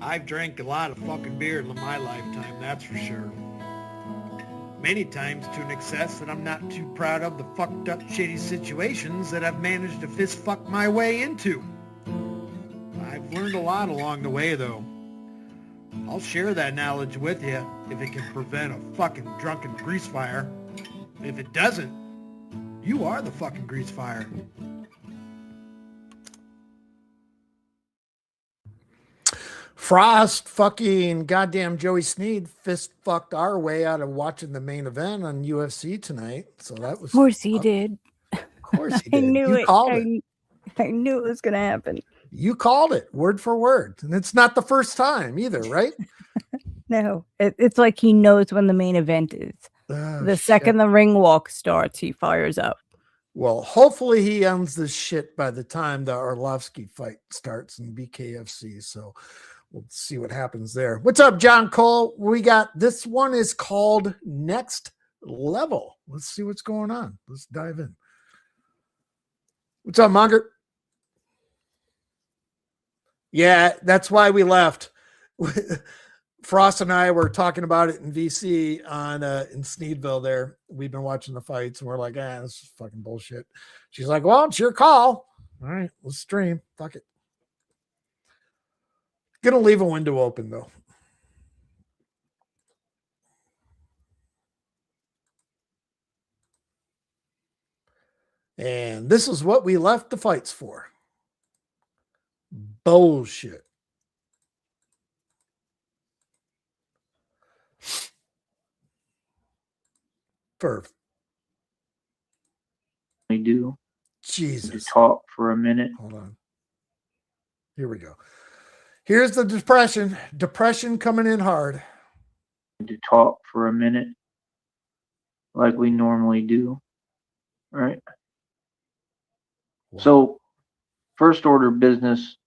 I've drank a lot of fucking beer in my lifetime, that's for sure. Many times to an excess that I'm not too proud of the fucked up shitty situations that I've managed to fist fuck my way into. I've learned a lot along the way though. I'll share that knowledge with you if it can prevent a fucking drunken grease fire. If it doesn't, you are the fucking grease fire. Frost fucking goddamn Joey Sneed fist fucked our way out of watching the main event on UFC tonight. So that was, of course he did. Of course he did. I knew you it. Called it. I knew it was going to happen. You called it word for word. And it's not the first time either, right? No, it's like he knows when the main event is. The second the ring walk starts, he fires up. Well, hopefully he ends this shit by the time the Arlovsky fight starts in BKFC. So we'll see what happens there. What's up, John Cole? We got this one is called Next Level. Let's see what's going on. Let's dive in. What's up, Monger? Yeah, that's why we left. Frost and I were talking about it in VC on in Sneedville there. We've been watching the fights and we're like, this is fucking bullshit. She's like, well, it's your call. All right, let's stream. Fuck it. Gonna leave a window open though. And this is what we left the fights for. Bullshit. We do. Jesus. To talk for a minute. Hold on. Here we go. Here's the depression. Depression coming in hard. To talk for a minute. Like we normally do. Right? Wow. So, first order business.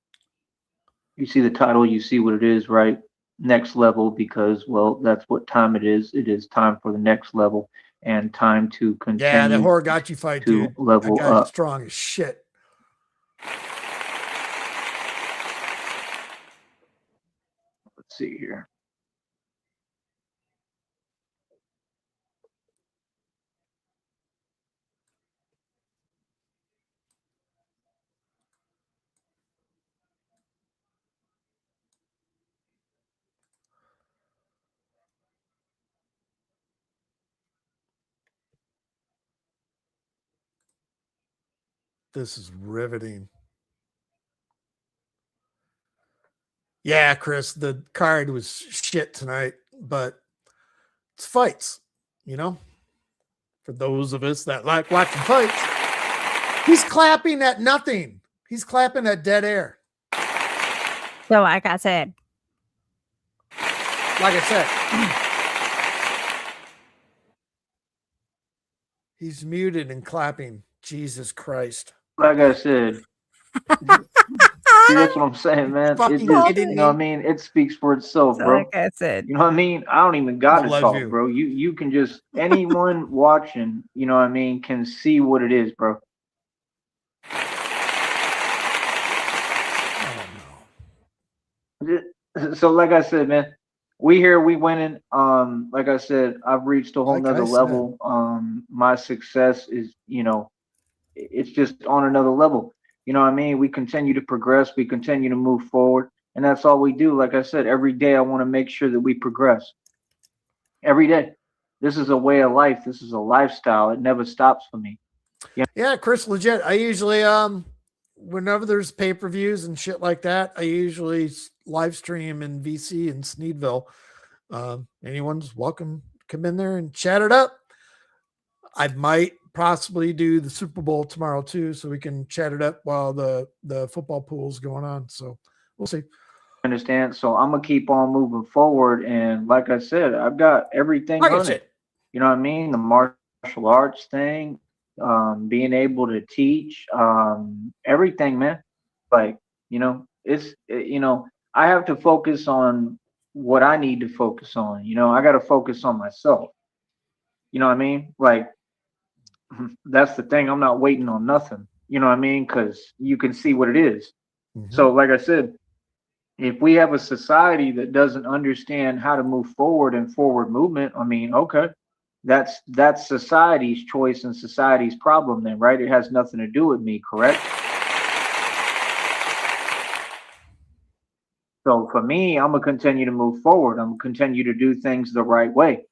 You see the title, you see what it is, right? Next level, because, well, that's what time it is. It is time for the next level and time to continue. Yeah, the Horigaki fight, to dude. Level that guy's up. Strong as shit. Let's see here. This is riveting. Yeah, Chris, the card was shit tonight, but it's fights, you know? For those of us that like watching fights. He's clapping at nothing. He's clapping at dead air. So like I said. He's muted and clapping. Jesus Christ. Like I said. See, that's what I'm saying, man. It just, you know what I mean? It speaks for itself, bro. Like I said. You know what I mean? I don't even got to talk, bro. You can just, anyone watching, you know what I mean, can see what it is, bro. So like I said, man, we winning. Like I said, I've reached a whole nother level. My success is, you know, it's just on another level. You know what I mean? We continue to progress. We continue to move forward. And that's all we do. Like I said, every day I want to make sure that we progress. Every day. This is a way of life. This is a lifestyle. It never stops for me. Yeah, Chris, legit. I usually, whenever there's pay-per-views and shit like that, I usually live stream in VC and Sneedville. Anyone's welcome to come in there and chat it up. I might possibly do the Super Bowl tomorrow too, so we can chat it up while the football pool's going on. So we'll see. Understand? So I'm gonna keep on moving forward, and like I said, I've got everything on it. You know what I mean? The martial arts thing, being able to teach, everything, man. Like, you know, you know, I have to focus on what I need to focus on. You know, I got to focus on myself. You know what I mean? Like, that's the thing. I'm not waiting on nothing. You know what I mean? Because you can see what it is. Mm-hmm. So, like I said, if we have a society that doesn't understand how to move forward and forward movement, I mean, okay, that's society's choice and society's problem then, right? It has nothing to do with me, correct? So for me, I'm gonna continue to move forward. I'm gonna continue to do things the right way.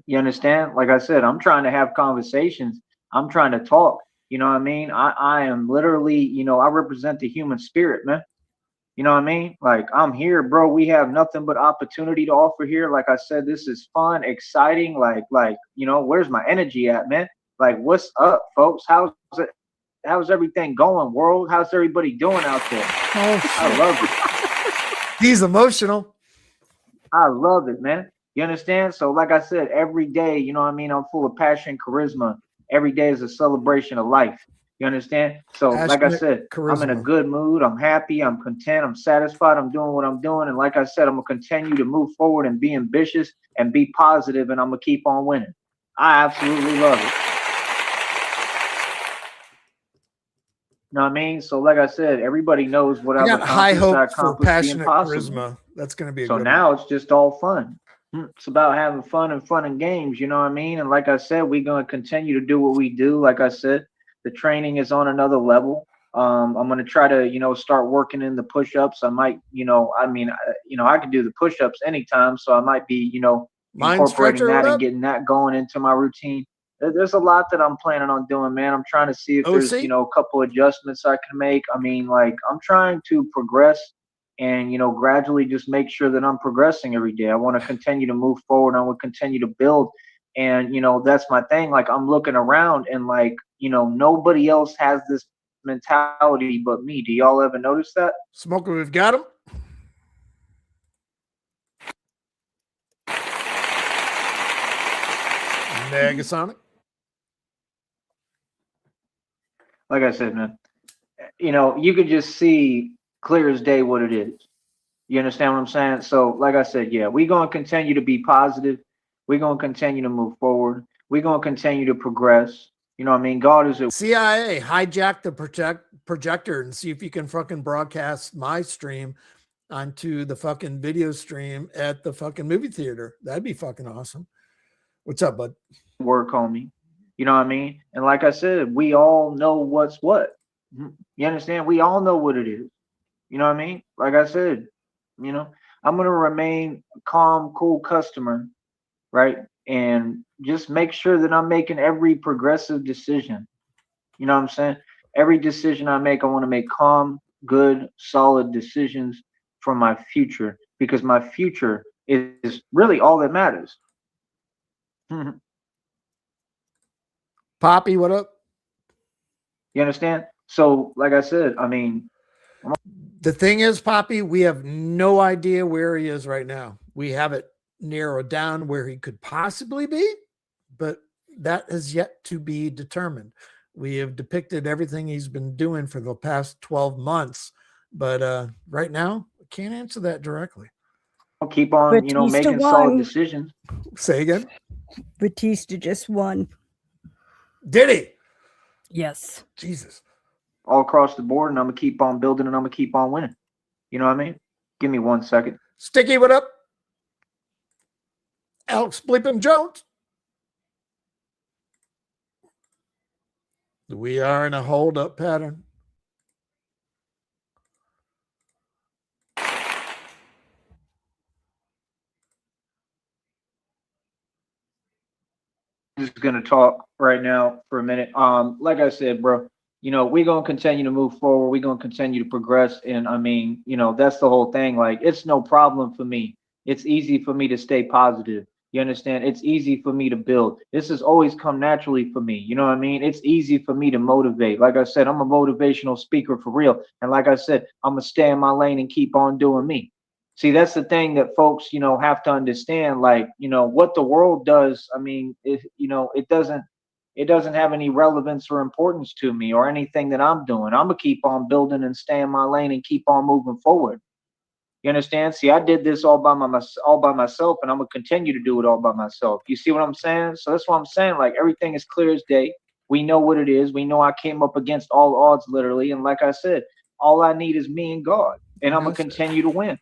You understand? Like I said, I'm trying to have conversations. I'm trying to talk. You know what I mean? I am literally, I represent the human spirit, man. You know what I mean? Like I'm here, bro. We have nothing but opportunity to offer here. Like I said, this is fun, exciting. Like, where's my energy at, man? Like, what's up, folks? How's it? How's everything going, world? How's everybody doing out there? Oh, I love it. He's emotional. I love it, man. You understand? So, like I said, every day, you know what I mean? I'm full of passion, charisma. Every day is a celebration of life. You understand? So, like I said, I'm in a good mood. I'm happy. I'm content. I'm satisfied. I'm doing what I'm doing. And like I said, I'm going to continue to move forward and be ambitious and be positive, and I'm going to keep on winning. I absolutely love it. You know what I mean? So, like I said, everybody knows what I've accomplished. High hope for passionate charisma. That's going to be a so now it's just all fun. It's about having fun and games. You know what I mean? And like I said, we're going to continue to do what we do. Like I said, the training is on another level. I'm going to try to, start working in the push-ups. I might, I can do the push-ups anytime. So I might be, incorporating that and getting that going into my routine. There's a lot that I'm planning on doing, man. I'm trying to see if there's, a couple adjustments I can make. I mean, like, I'm trying to progress and, gradually just make sure that I'm progressing every day. I want to continue to move forward. I want to continue to build. And, that's my thing. Like, I'm looking around and, like, nobody else has this mentality but me. Do y'all ever notice that? Smoker, we've got him. Negasonic. Like I said, man, you could just see clear as day what it is. You understand what I'm saying? So, like I said, yeah, we're going to continue to be positive. We're going to continue to move forward. We're going to continue to progress. You know what I mean? God is a CIA, hijack the projector and see if you can fucking broadcast my stream onto the fucking video stream at the fucking movie theater. That'd be fucking awesome. What's up, bud? Work on me. You know what I mean? And like I said, we all know what's what. You understand? We all know what it is. You know what I mean? Like I said, I'm going to remain a calm, cool customer, right? And just make sure that I'm making every progressive decision. You know what I'm saying? Every decision I make, I want to make calm, good, solid decisions for my future, because my future is really all that matters. Poppy, what up? You understand? So, like I said, I mean, the thing is, Poppy, we have no idea where he is right now. We have it narrowed down where he could possibly be, but that has yet to be determined. We have depicted everything he's been doing for the past 12 months, but right now, I can't answer that directly. I'll keep on, making solid decisions. Say again? Batista just won. Did he? Yes. Jesus. All across the board, and I'm going to keep on building, and I'm going to keep on winning. You know what I mean? Give me 1 second. Sticky, what up? Alex Bleepin Jones. We are in a hold-up pattern. Just going to talk right now for a minute. Like I said, bro, we're going to continue to move forward. We're going to continue to progress. And I mean, that's the whole thing. Like, it's no problem for me. It's easy for me to stay positive. You understand? It's easy for me to build. This has always come naturally for me. You know what I mean? It's easy for me to motivate. Like I said, I'm a motivational speaker for real. And like I said, I'm going to stay in my lane and keep on doing me. See, that's the thing that folks, have to understand. Like, what the world does. I mean, it doesn't have any relevance or importance to me or anything that I'm doing. I'm gonna keep on building and stay in my lane and keep on moving forward. You understand? See, I did this all by myself, and I'm gonna continue to do it all by myself. You see what I'm saying? So that's what I'm saying. Like, everything is clear as day. We know what it is. We know I came up against all odds, literally. And like I said, all I need is me and God. and I'm gonna continue to win.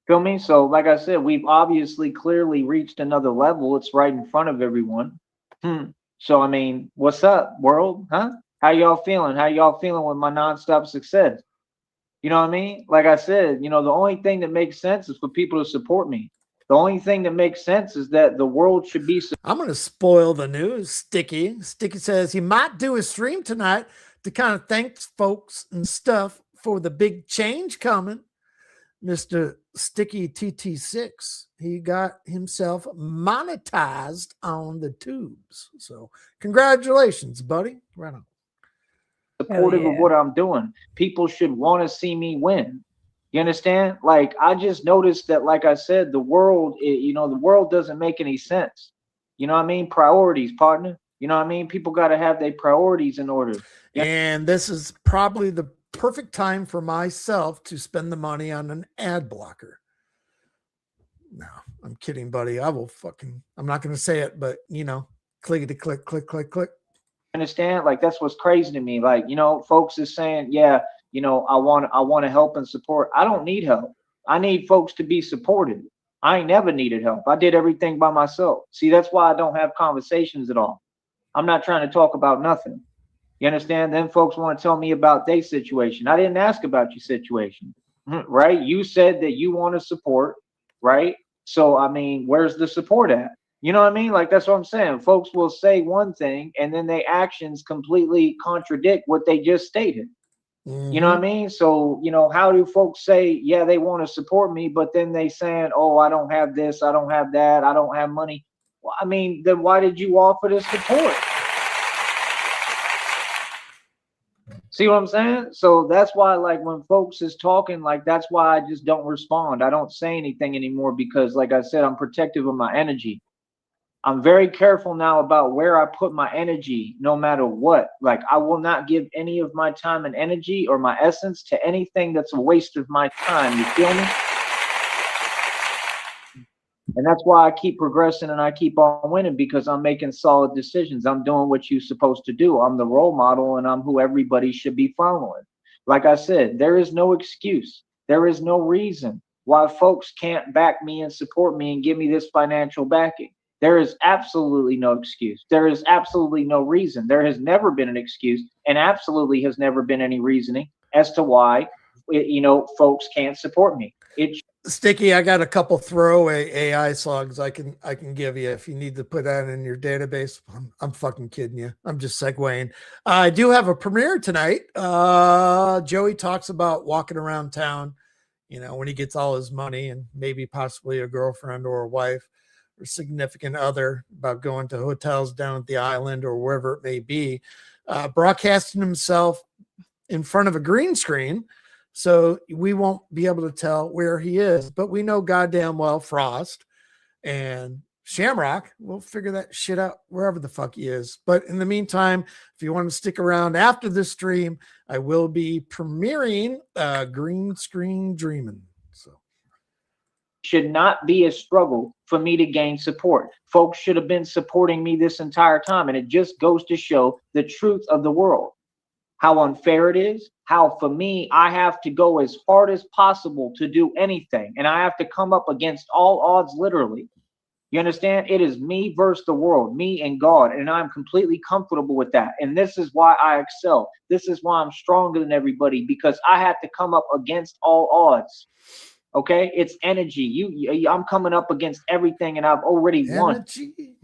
Feel me? So, like I said, we've obviously clearly reached another level. It's right in front of everyone. So, I mean, what's up, world? Huh? How y'all feeling? How y'all feeling with my nonstop success? You know what I mean? Like I said, you know, the only thing that makes sense is for people to support me. The only thing that makes sense is that the world should be. I'm going to spoil the news. Sticky says he might do a stream tonight to kind of thank folks and stuff for the big change coming. Mr. Sticky TT6, he got himself monetized on the tubes. So congratulations, buddy. Right on. Supportive of what I'm doing. People should want to see me win. You understand? Like, I just noticed that, like I said, the world, you know, the world doesn't make any sense. You know what I mean? Priorities, partner. You know what I mean? People got to have their priorities in order. And this is probably the perfect time for myself to spend the money on an ad blocker. No, I'm kidding, buddy. I'm not going to say it, but you know, clickety click, click, click, click. Understand? Like, that's what's crazy to me. Like, you know, folks is saying, yeah, you know, I want to help and support. I don't need help. I need folks to be supported. I ain't never needed help. I did everything by myself. See, that's why I don't have conversations at all. I'm not trying to talk about nothing. You understand? Then folks want to tell me about their situation. I didn't ask about your situation, right? You said that you want to support, right? So, I mean, where's the support at? You know what I mean? Like, that's what I'm saying. Folks will say one thing and then their actions completely contradict what they just stated. You know what I mean? So, you know, how do folks say, yeah, they want to support me, but then they saying, oh, I don't have this, I don't have that, I don't have money. Well, I mean, then why did you offer this support? See what I'm saying? So that's why, like, when folks is talking, like, that's why I just don't respond. I don't say anything anymore because, like I said, I'm protective of my energy. I'm very careful now about where I put my energy, no matter what. Like, I will not give any of my time and energy or my essence to anything that's a waste of my time. You feel me? And that's why I keep progressing and I keep on winning, because I'm making solid decisions. I'm doing what you're supposed to do. I'm the role model and I'm who everybody should be following. Like I said, there is no excuse. There is no reason why folks can't back me and support me and give me this financial backing. There is absolutely no excuse. There is absolutely no reason. There has never been an excuse, and absolutely has never been any reasoning as to why, you know, folks can't support me. Sticky, I got a couple throwaway AI songs I can give you if you need to put that in your database. I'm fucking kidding you. I'm just segueing. I do have a premiere tonight. Joey talks about walking around town, you know, when he gets all his money and maybe possibly a girlfriend or a wife or significant other, about going to hotels down at the island or wherever it may be, broadcasting himself in front of a green screen. So we won't be able to tell where he is, but we know goddamn well Frost and Shamrock will figure that shit out wherever the fuck he is. But in the meantime, if you want to stick around after this stream, I will be premiering Green Screen Dreaming. So should not be a struggle for me to gain support. Folks should have been supporting me this entire time. And it just goes to show the truth of the world. How unfair it is, how for me, I have to go as hard as possible to do anything. And I have to come up against all odds, literally. You understand? It is me versus the world, me and God. And I'm completely comfortable with that. And this is why I excel. This is why I'm stronger than everybody, because I had to come up against all odds. Okay, it's energy. I'm coming up against everything, and I've already won.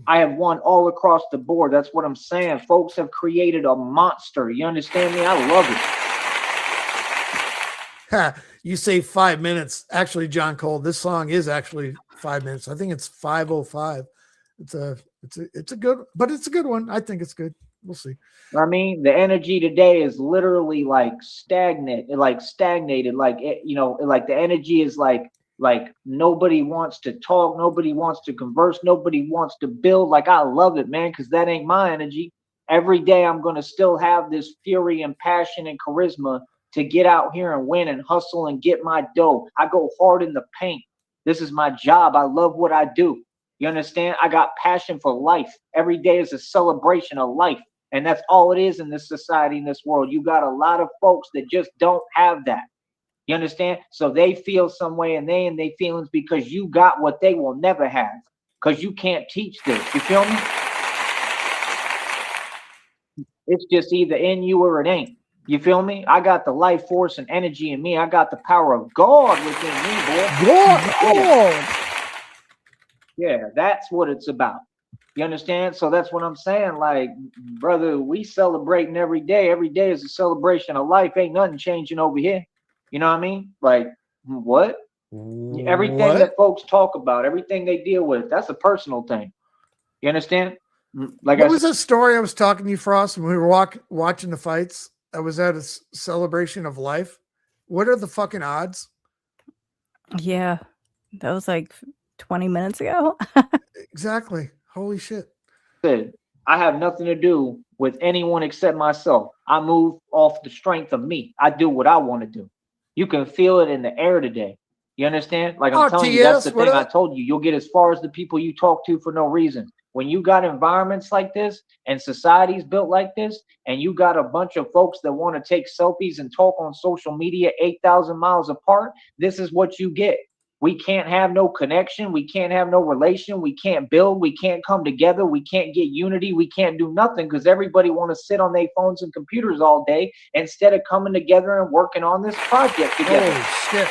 I have won all across the board. That's what I'm saying. Folks have created a monster. You understand me? I love it. You say 5 minutes. Actually, John Cole, this song is actually 5 minutes. I think it's 5:05. It's a good, but it's a good one. I think it's good. We'll see. I mean, the energy today is literally like stagnated, like you know, like the energy is like nobody wants to talk, nobody wants to converse, nobody wants to build. Like, I love it, man, because that ain't my energy. Every day I'm going to still have this fury and passion and charisma to get out here and win and hustle and get my dough. I go hard in the paint. This is my job. I love what I do. You understand? I got passion for life. Every day is a celebration of life. And that's all it is in this society, in this world. You got a lot of folks that just don't have that. You understand? So they feel some way and they feelings because you got what they will never have. Because you can't teach this. You feel me? It's just either in you or it ain't. You feel me? I got the life force and energy in me. I got the power of God within me, boy. God. Yeah, that's what it's about. You understand? So that's what I'm saying. Like, brother, we celebrating every day. Every day is a celebration of life. Ain't nothing changing over here. You know what I mean? Like, what? Everything that folks talk about, everything they deal with, that's a personal thing. You understand? Like, what was that story I was talking to you, Frost, when we were watching the fights? I was at a celebration of life. What are the fucking odds? Yeah, that was like 20 minutes ago. Exactly. Holy shit. I have nothing to do with anyone except myself. I move off the strength of me. I do what I want to do. You can feel it in the air today. You understand? Like I'm telling you, that's the thing I told you. You'll get as far as the people you talk to for no reason. When you got environments like this and societies built like this, and you got a bunch of folks that want to take selfies and talk on social media 8,000 miles apart, this is what you get. We can't have no connection. We can't have no relation. We can't build. We can't come together. We can't get unity. We can't do nothing because everybody want to sit on their phones and computers all day instead of coming together and working on this project together. Holy shit.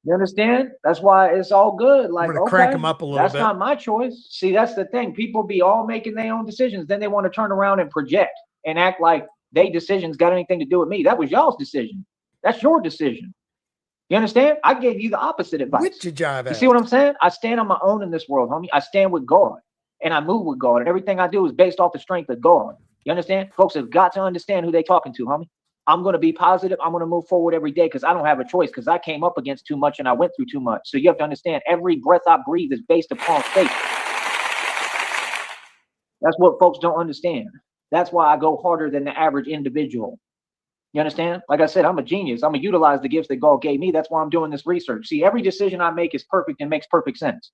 You understand? That's why it's all good. Like, okay, crank them up a little that's bit. not my choice. See, that's the thing. People be all making their own decisions. Then they want to turn around and project and act like they decisions got anything to do with me. That was y'all's decision. That's your decision. You understand? I gave you the opposite advice. You see what I'm saying? I stand on my own in this world, homie. I stand with God and I move with God, and everything I do is based off the strength of God. You understand? Folks have got to understand who they're talking to, homie. I'm going to be positive. I'm going to move forward every day because I don't have a choice, because I came up against too much and I went through too much. So you have to understand, every breath I breathe is based upon faith. That's what folks don't understand. That's why I go harder than the average individual. You understand? Like I said, I'm a genius. I'm going to utilize the gifts that God gave me. That's why I'm doing this research. See, every decision I make is perfect and makes perfect sense.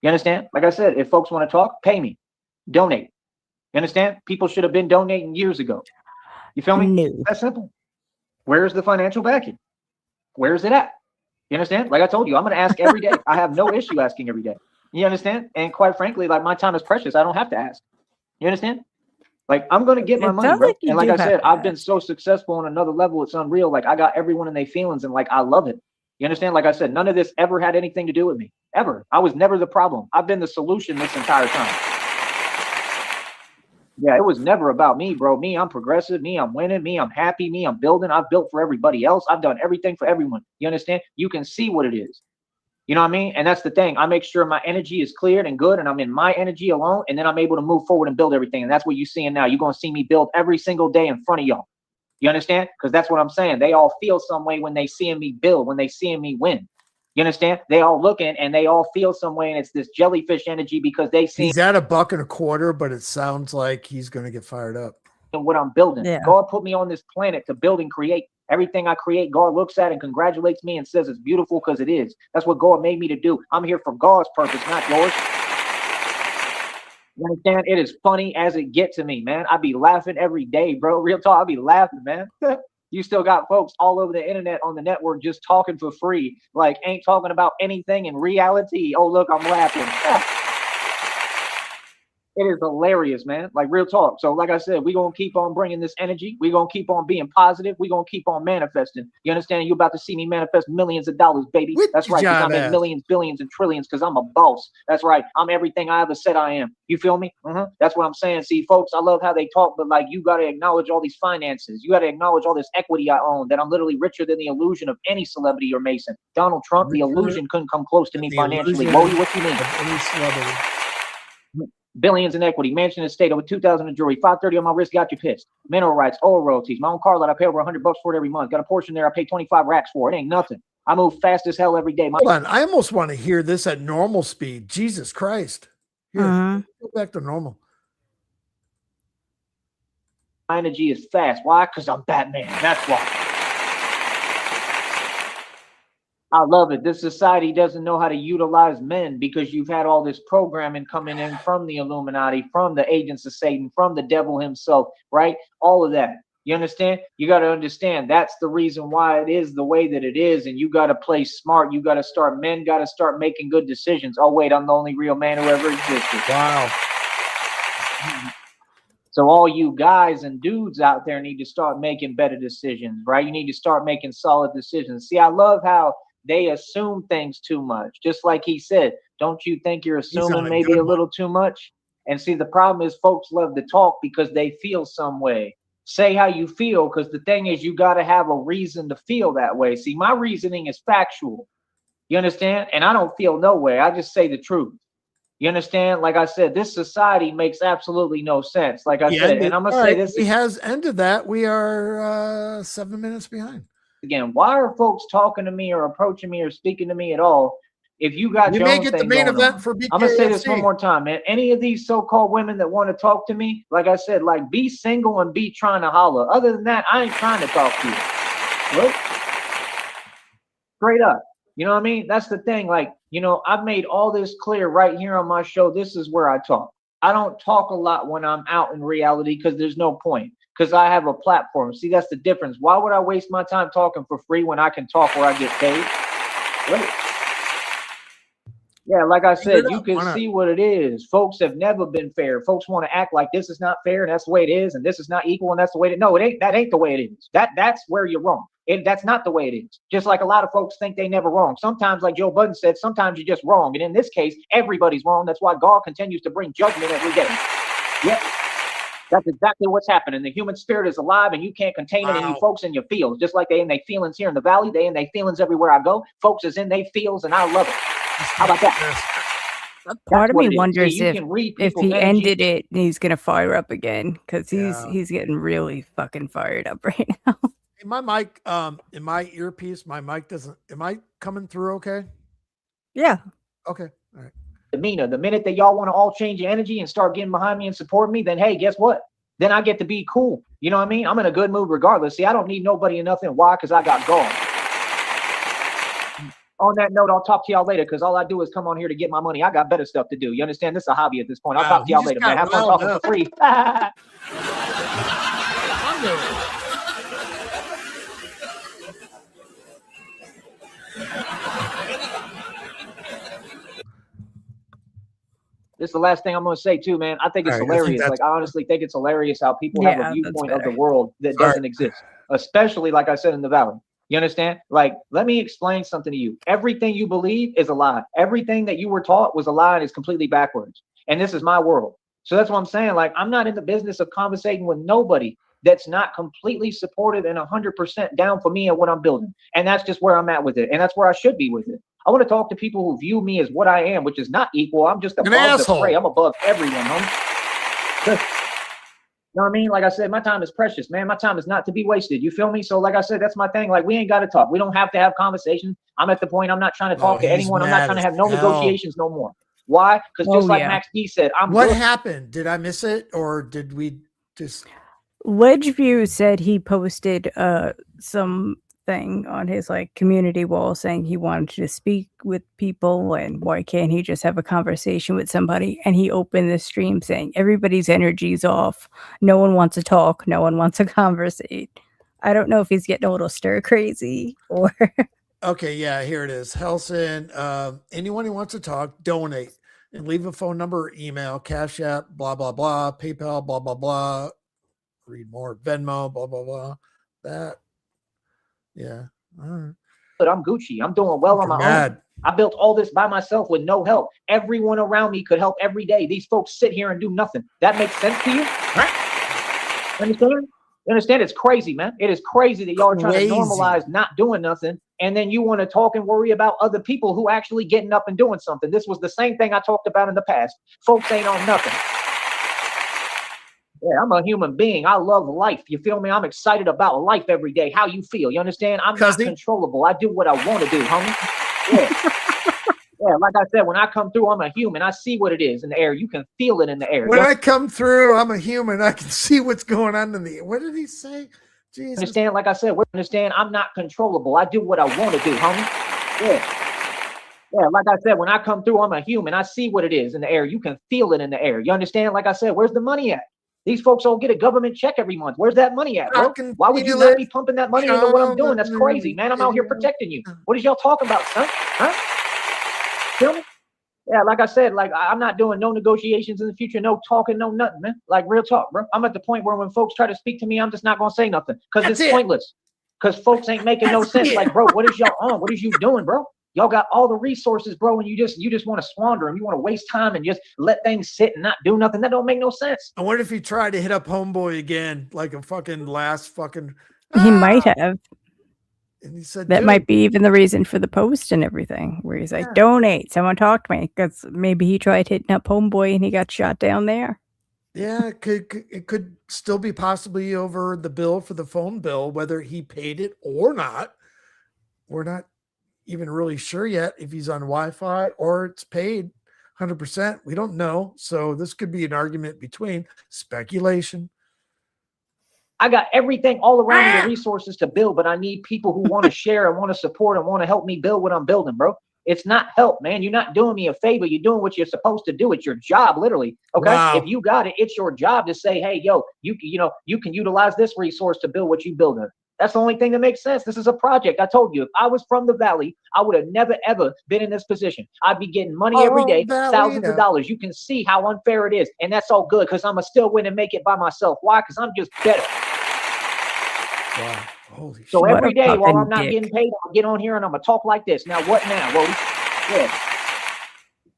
You understand? Like I said, if folks want to talk, pay me. Donate. You understand? People should have been donating years ago. You feel me? No. That's simple. Where's the financial backing? Where's it at? You understand? Like I told you, I'm going to ask every day. I have no issue asking every day. You understand? And quite frankly, like, my time is precious. I don't have to ask. You understand? Like, I'm going to get my money, bro. And like I said, I've been so successful on another level. It's unreal. Like, I got everyone in their feelings, and like, I love it. You understand? Like I said, none of this ever had anything to do with me. Ever. I was never the problem. I've been the solution this entire time. Yeah, it was never about me, bro. Me, I'm progressive. Me, I'm winning. Me, I'm happy. Me, I'm building. I've built for everybody else. I've done everything for everyone. You understand? You can see what it is. You know what I mean? And that's the thing. I make sure my energy is cleared and good, and I'm in my energy alone, and then I'm able to move forward and build everything. And that's what you're seeing now. You're going to see me build every single day in front of y'all. You understand? Because that's what I'm saying. They all feel some way when they seeing me build, when they seeing me win. You understand? They all looking and they all feel some way, and it's this jellyfish energy because they see. He's at $1.25, but it sounds like he's going to get fired up. And what I'm building. Yeah. God put me on this planet to build and create. Everything I create, God looks at and congratulates me and says it's beautiful because it is. That's what God made me to do. I'm here for God's purpose, not yours. You understand? It is funny as it gets to me, man. I be laughing every day, bro. Real talk, I be laughing, man. You still got folks all over the internet on the network just talking for free, like ain't talking about anything in reality. Oh, look, I'm laughing. It is hilarious, man. Like, real talk. So like I said, we're going to keep on bringing this energy. We're going to keep on being positive. We're going to keep on manifesting. You understand? You're about to see me manifest millions of dollars, baby. That's right. Because I'm in millions, billions, and trillions because I'm a boss. That's right. I'm everything I ever said I am. You feel me? That's what I'm saying. See, folks, I love how they talk, but like, you got to acknowledge all these finances. You got to acknowledge all this equity I own, that I'm literally richer than the illusion of any celebrity or Mason. Donald Trump, the illusion couldn't come close to me financially. Whoa, what you mean? Any celebrity. Billions in equity, mansion estate, over 2,000 in jewelry, 530 on my wrist, got you pissed. Mineral rights, oil royalties, my own car lot, I pay over $100 for it every month. Got a portion there, I pay 25 racks for it. Ain't nothing. I move fast as hell every day. Hold on, I almost want to hear this at normal speed. Jesus Christ. Here, go back to normal. My energy is fast. Why? Because I'm Batman. That's why. I love it. This society doesn't know how to utilize men because you've had all this programming coming in from the Illuminati, from the agents of Satan, from the devil himself, right? All of that. You understand? You got to understand that's the reason why it is the way that it is. And you got to play smart. You got to start, men got to start making good decisions. Oh, wait, I'm the only real man who ever existed. Wow. So all you guys and dudes out there need to start making better decisions, right? You need to start making solid decisions. See, I love how they assume things too much. Just like he said, don't you think you're assuming maybe a little too much? And see, the problem is folks love to talk because they feel some way. Say how you feel, because the thing is, you got to have a reason to feel that way. See, my reasoning is factual. You understand? And I don't feel no way. I just say the truth. You understand? Like I said, this society makes absolutely no sense. Like I said, and I'm going to say this. He has ended that. We are 7 minutes behind. Again, why are folks talking to me or approaching me or speaking to me at all? If you got your own thing going on. I'm gonna say this one more time, man. Any of these so-called women that want to talk to me, like I said, like be single and be trying to holler. Other than that, I ain't trying to talk to you. Right? Straight up. You know what I mean? That's the thing. Like, you know, I've made all this clear right here on my show. This is where I talk. I don't talk a lot when I'm out in reality because there's no point. Because I have a platform. See, that's the difference. Why would I waste my time talking for free when I can talk where I get paid? Right? Yeah, like I said, you can see what it is. Folks have never been fair. Folks want to act like this is not fair and that's the way it is, and this is not equal and that's the way no, it ain't. That ain't the way it is. That's where you're wrong. That's not the way it is. Just like a lot of folks think they never wrong. Sometimes, like Joe Budden said, sometimes you're just wrong. And in this case, everybody's wrong. That's why God continues to bring judgment every day. Yeah. That's exactly what's happening. The human spirit is alive and you can't contain it in you folks in your fields. Just like they in their feelings here in the valley, they in their feelings everywhere I go. Folks is in their fields and I love it. How about that? Part of me wonders if he ended it, he's gonna fire up again because he's getting really fucking fired up right now. Hey, my mic, in my earpiece, my mic doesn't. Am I coming through okay? Yeah. Okay. All right. Demeanor. The minute that y'all want to all change your energy and start getting behind me and support me, then hey, guess what? Then I get to be cool. You know what I mean? I'm in a good mood regardless. See, I don't need nobody or nothing. Why? Because I got God. On that note, I'll talk to y'all later because all I do is come on here to get my money. I got better stuff to do. You understand? This is a hobby at this point. I'll talk to y'all later, man. Have fun talking for free. This is the last thing I'm going to say too, man. I think it's hilarious. Like, I honestly think it's hilarious how people have a viewpoint of the world that doesn't exist, especially, like I said, in the valley. You understand? Like, let me explain something to you. Everything you believe is a lie. Everything that you were taught was a lie and is completely backwards. And this is my world. So that's what I'm saying. Like, I'm not in the business of conversating with nobody that's not completely supportive and 100% down for me and what I'm building. And that's just where I'm at with it. And that's where I should be with it. I want to talk to people who view me as what I am, which is not equal. I'm just above the fray. I'm above everyone, homie. You know what I mean? Like I said, my time is precious, man. My time is not to be wasted. You feel me? So like I said, that's my thing. Like, we ain't got to talk. We don't have to have conversations. I'm at the point I'm not trying to talk to anyone. I'm not trying to have no negotiations no more. Why? Because just like Max D said, What happened? Did I miss it? Or did we just... Wedgeview said he posted some thing on his like community wall saying he wanted to speak with people and why can't he just have a conversation with somebody, and he opened the stream saying everybody's energy's off, no one wants to talk, no one wants to conversate. I don't know if he's getting a little stir crazy or okay, yeah, here it is. Helson, anyone who wants to talk, donate and leave a phone number or email, Cashapp, blah blah blah, PayPal, blah blah blah, read more, Venmo, blah blah blah. That yeah. But I'm Gucci. I'm doing well on my own. I built all this by myself with no help. Everyone around me could help every day. These folks sit here and do nothing. That makes sense to you? Understand? You understand? It's crazy, man. It is crazy that y'all are trying to normalize not doing nothing. And then you want to talk and worry about other people who actually getting up and doing something. This was the same thing I talked about in the past. Folks ain't on nothing. Yeah, I'm a human being. I love life. You feel me? I'm excited about life every day. How you feel? You understand? I'm not controllable. I do what I want to do, homie. Yeah. Yeah, like I said, when I come through, I'm a human. I see what it is in the air. You can feel it in the air. When I come through, I'm a human. I can see what's going on in the air. What did he say? Jesus. Understand? Like I said, understand? I'm not controllable. I do what I want to do, homie. Yeah, like I said, when I come through, I'm a human. I see what it is in the air. You can feel it in the air. You understand? Like I said, where's the money at? These folks all get a government check every month. Where's that money at, bro? Why would you not be pumping that money into what I'm doing? That's crazy, man. I'm out here protecting you. What is y'all talking about, son? Huh? Feel me? Yeah, like I said, like I'm not doing no negotiations in the future, no talking, no nothing, man. Like real talk, bro. I'm at the point where when folks try to speak to me, I'm just not gonna say nothing because it's pointless. Because folks ain't making no sense. Like, bro, what is y'all on? What is you doing, bro? Y'all got all the resources, bro, and you just want to squander them. You want to waste time and just let things sit and not do nothing. That don't make no sense. I wonder if he tried to hit up Homeboy again, like a fucking last fucking. He might have. And he said that might be even the reason for the post and everything, where he's like, donate, someone talk to me. Because maybe he tried hitting up Homeboy and he got shot down there. Yeah, it could still be possibly over the bill for the phone bill, whether he paid it or not. We're not even really sure yet if he's on Wi-Fi or it's paid 100%. We don't know. So this could be an argument between speculation. I got everything all around me, the resources to build, but I need people who want to share and want to support and want to help me build what I'm building, bro. It's not help, man. You're not doing me a favor. You're doing what you're supposed to do. It's your job, literally. Okay. Wow. If you got it, it's your job to say, hey, yo, you can utilize this resource to build what you building. That's the only thing that makes sense. This is a project. I told you, if I was from the Valley, I would have never, ever been in this position. I'd be getting money every day, thousands of dollars. You can see how unfair it is. And that's all good because I'm going to still win and make it by myself. Why? Because I'm just better. Wow. Holy so shit. Every day while I'm not getting paid, I'll get on here and I'm going to talk like this. Now, what now? Well,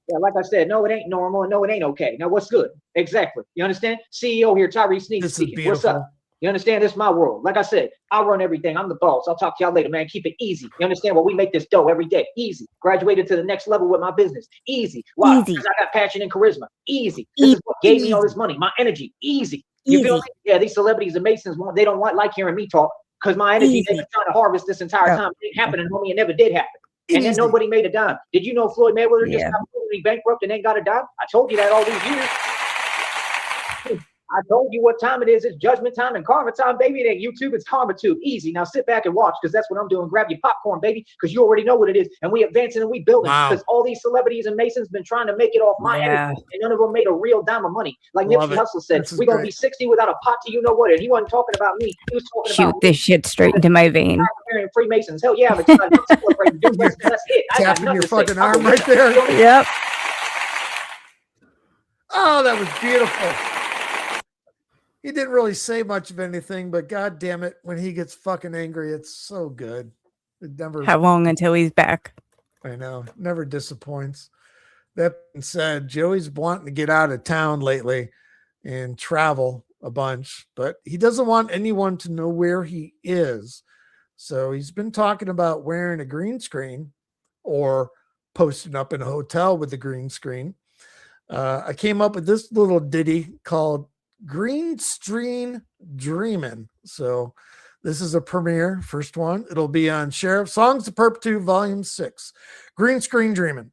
yeah, like I said, no, it ain't normal and no, it ain't okay. Now, what's good? Exactly. You understand? CEO here, Tyree Sneed speaking. What's up? You understand? This is my world. Like I said, I run everything. I'm the boss. I'll talk to y'all later, man. Keep it easy. You understand? Well, we make this dough every day. Easy. Graduated to the next level with my business. Easy. Why? Because I got passion and charisma. Easy. This is what gave me all this money. My energy. Easy. You feel me? Yeah, these celebrities and Masons, they don't like hearing me talk because my energy they've been trying to harvest this entire time. It didn't happen, homie. It never did happen. And then nobody made a dime. Did you know Floyd Mayweather just got bankrupt and ain't got a dime? I told you that all these years. I told you what time it is. It's judgment time and karma time, baby. It ain't YouTube, it's karma tube. Easy. Now sit back and watch because that's what I'm doing. Grab your popcorn, baby, because you already know what it is. And we advancing and we building because all these celebrities and Masons been trying to make it off my energy, and none of them made a real dime of money. Like Nipsey Hussle said, we're going to be 60 without a pot to you know what. And he wasn't talking about me. He was talking about this shit straight into my vein. Freemasons. Hell yeah, I'm excited to celebrate. That's it. Tapping your fucking arm right there. Yep. Oh, that was beautiful. He didn't really say much of anything, but god damn it, when he gets fucking angry, it's so good. It never. How long until he's back? I know, never disappoints. That being said, Joey's wanting to get out of town lately and travel a bunch, but he doesn't want anyone to know where he is. So he's been talking about wearing a green screen or posting up in a hotel with a green screen. I came up with this little ditty called Green Screen Dreamin'. So this is a premiere, first one. It'll be on Sheriff Songs of Perpetuity Volume 6. Green Screen Dreamin'.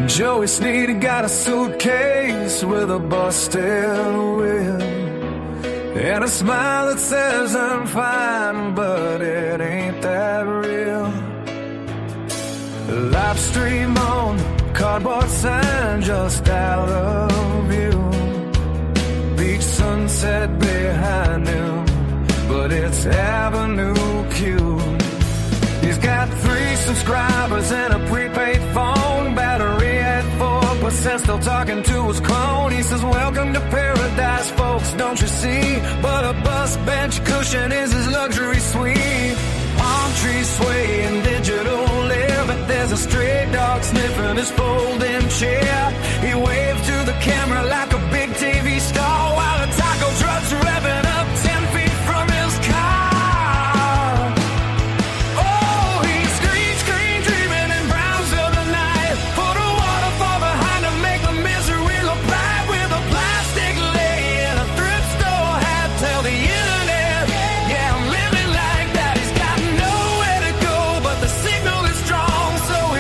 Joey Sneed got a suitcase with a busted wheel and a smile that says I'm fine, but it ain't that real. Live stream on cardboard sign just out of view. Beach sunset behind him, but it's Avenue Q. He's got 3 subscribers and a prepaid phone. Battery at 4%, still talking to his clone. He says, welcome to paradise, folks, don't you see? But a bus bench cushion is his luxury suite. Palm trees sway in digital live, but there's a stray dog sniffing his folding chair. He waved to the camera like a big TV star while a taco truck's revving up 10 feet from his car.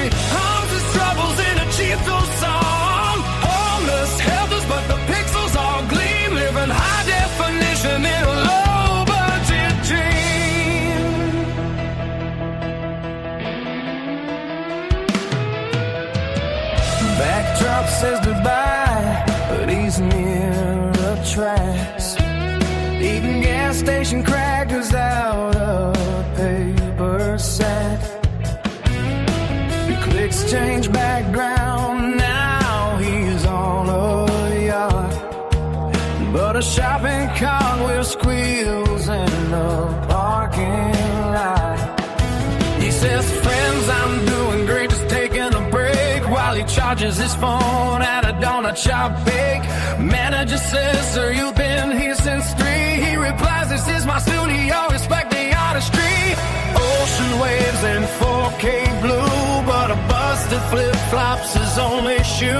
Home eating gas station crackers out of a paper sack. The clicks change background, now he's on a yacht. But a shopping cart with squeals in the parking lot. He says, friends, I'm doing great, just taking a break, while he charges his phone at a donut shop bake. Manager says, sir, you've been here since 3. He replies, this is my studio, respect the artistry. Ocean waves in 4K blue, but a busted flip-flops his only shoe.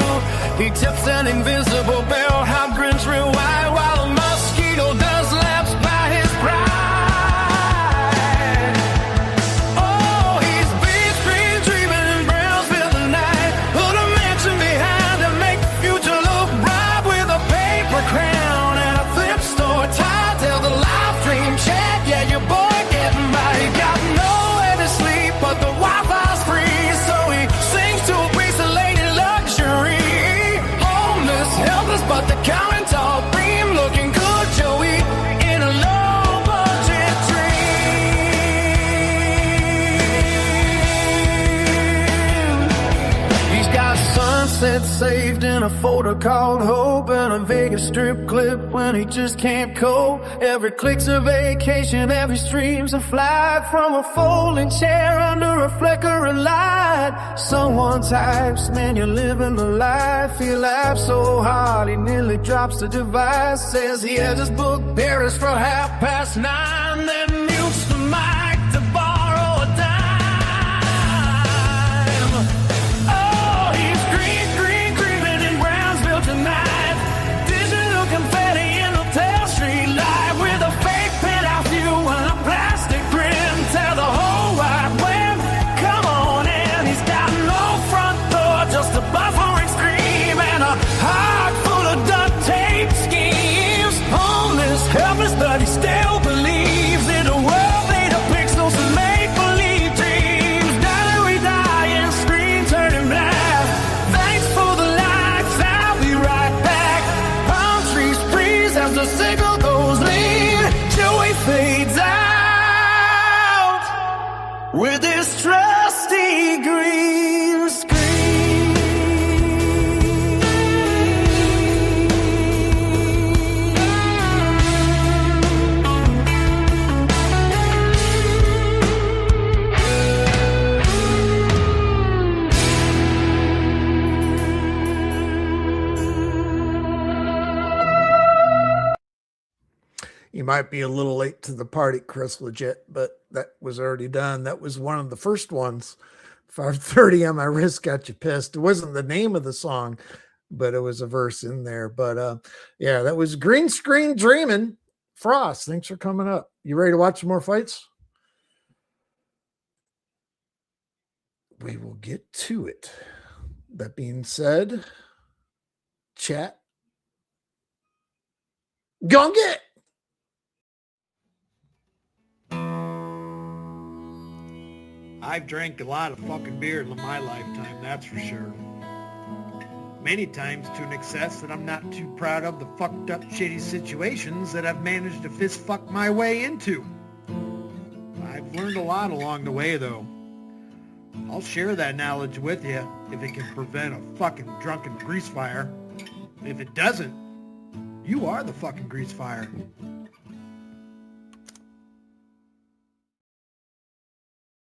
He tips an invisible bellhop, grins real wide, while a mosquito does laps by his pride. But the counting tall cream looking good, Joey, in a low budget dream. He's got sunset saved in a folder called Hope, and a Vegas strip clip when he just can't cope. Every click's a vacation, every stream's a flight from a folding chair under a flickering light. Someone types, man, you're living the life. He laughs so hard he nearly drops the device. Says he has his book Paris for 9:30, then mutes the mic to borrow a dime. Oh, he's creeping in Brownsville tonight. Digital confetti in the tail street light, with a fake penthouse view and a plastic grin. Tell the whole wide web, come on in. He's got no front door, just a buffering scream and a heart full of duct tape schemes. Homeless, helpless, but he still believes in a world made of pixels and make-believe dreams. Now that we die and screen turning black. Thanks for the lights, I'll be right back. Palm trees freeze as the signal goes lean. Joey fades out with his trusty green screen. You might be a little late to the party, Chris Legit, but that was already done. That was one of the first ones. 5:30 on my wrist got you pissed. It wasn't the name of the song, but it was a verse in there. But yeah, that was Green Screen Dreaming. Frost, thanks for coming up. You ready to watch some more fights? We will get to it. That being said, chat. Go get it. I've drank a lot of fucking beer in my lifetime, that's for sure. Many times to an excess that I'm not too proud of the fucked up shitty situations that I've managed to fist fuck my way into. I've learned a lot along the way though. I'll share that knowledge with you if it can prevent a fucking drunken grease fire. If it doesn't, you are the fucking grease fire.